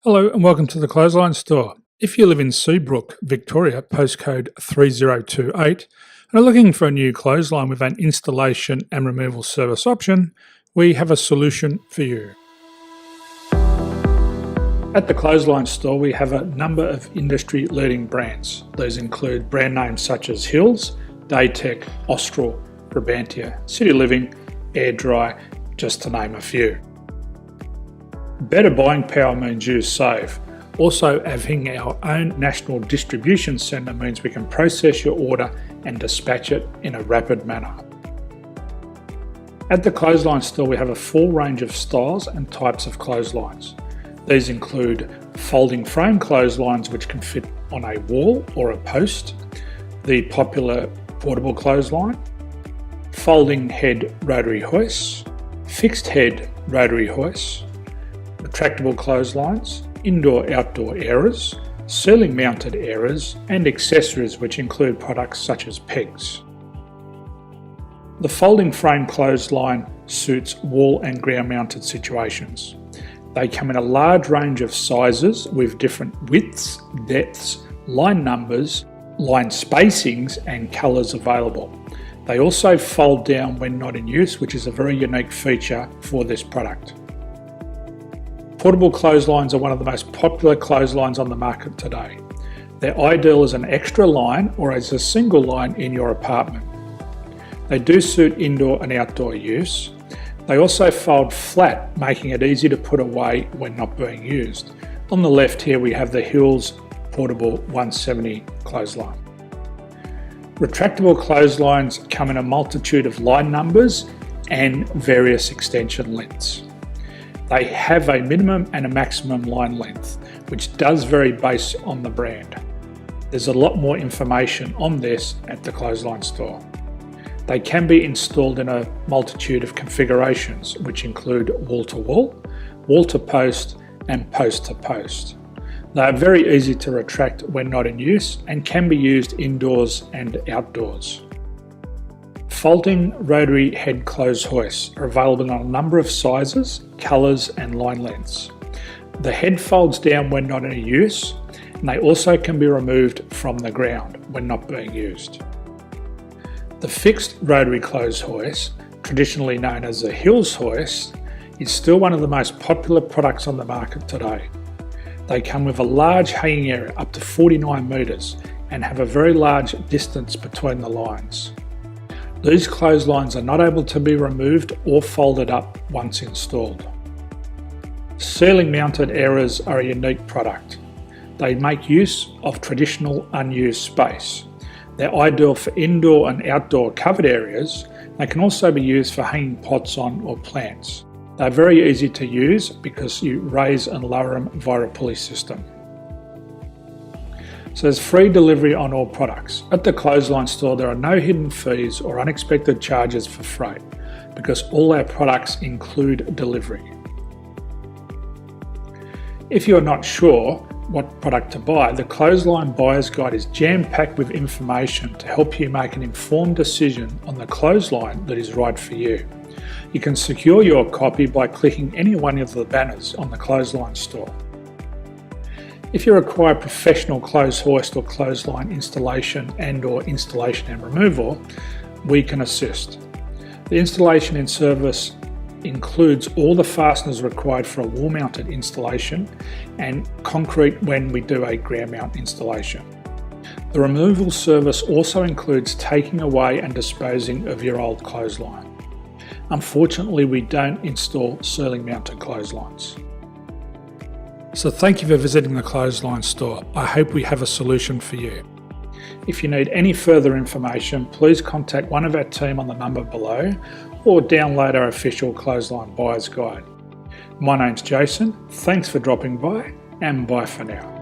Hello and welcome to the Clothesline Store. If you live in Seabrook, Victoria, postcode 3028, and are looking for a new clothesline with an installation and removal service option, we have a solution for you. At the Clothesline Store, we have a number of industry-leading brands. These include brand names such as Hills, Daytech, Austral, Brabantia, City Living, Air Dry, just to name a few. Better buying power means you save. Also, having our own national distribution centre means we can process your order and dispatch it in a rapid manner. At the Clothesline Store, we have a full range of styles and types of clotheslines. These include folding frame clotheslines which can fit on a wall or a post, the popular portable clothesline, folding head rotary hoists, fixed head rotary hoists, retractable clotheslines, indoor-outdoor airers, ceiling mounted airers, and accessories which include products such as pegs. The folding frame clothesline suits wall and ground mounted situations. They come in a large range of sizes with different widths, depths, line numbers, line spacings and colours available. They also fold down when not in use, which is a very unique feature for this product. Portable clotheslines are one of the most popular clotheslines on the market today. They're ideal as an extra line or as a single line in your apartment. They do suit indoor and outdoor use. They also fold flat, making it easy to put away when not being used. On the left here we have the Hills Portable 170 clothesline. Retractable clotheslines come in a multitude of line numbers and various extension lengths. They have a minimum and a maximum line length, which does vary based on the brand. There's a lot more information on this at the Clothesline Store. They can be installed in a multitude of configurations, which include wall-to-wall, wall-to-post, and post-to-post. They are very easy to retract when not in use and can be used indoors and outdoors. Folding rotary head clothes hoists are available in a number of sizes, colours and line lengths. The head folds down when not in use, and they also can be removed from the ground when not being used. The fixed rotary clothes hoist, traditionally known as the Hills hoist, is still one of the most popular products on the market today. They come with a large hanging area up to 49 metres and have a very large distance between the lines. These clotheslines are not able to be removed or folded up once installed. Ceiling mounted airers are a unique product. They make use of traditional unused space. They're ideal for indoor and outdoor covered areas. They can also be used for hanging pots on or plants. They're very easy to use because you raise and lower them via a pulley system. So there's free delivery on all products. At the Clothesline Store, there are no hidden fees or unexpected charges for freight because all our products include delivery. If you're not sure what product to buy, the Clothesline Buyer's Guide is jam-packed with information to help you make an informed decision on the clothesline that is right for you. You can secure your copy by clicking any one of the banners on the Clothesline Store. If you require professional clothes hoist or clothesline installation and/or installation and removal, we can assist. The installation and service includes all the fasteners required for a wall-mounted installation and concrete when we do a ground mount installation. The removal service also includes taking away and disposing of your old clothesline. Unfortunately, we don't install ceiling mounted clotheslines. So thank you for visiting the Clothesline Store. I hope we have a solution for you. If you need any further information, please contact one of our team on the number below or download our official Clothesline Buyer's Guide. My name's Jason, thanks for dropping by and bye for now.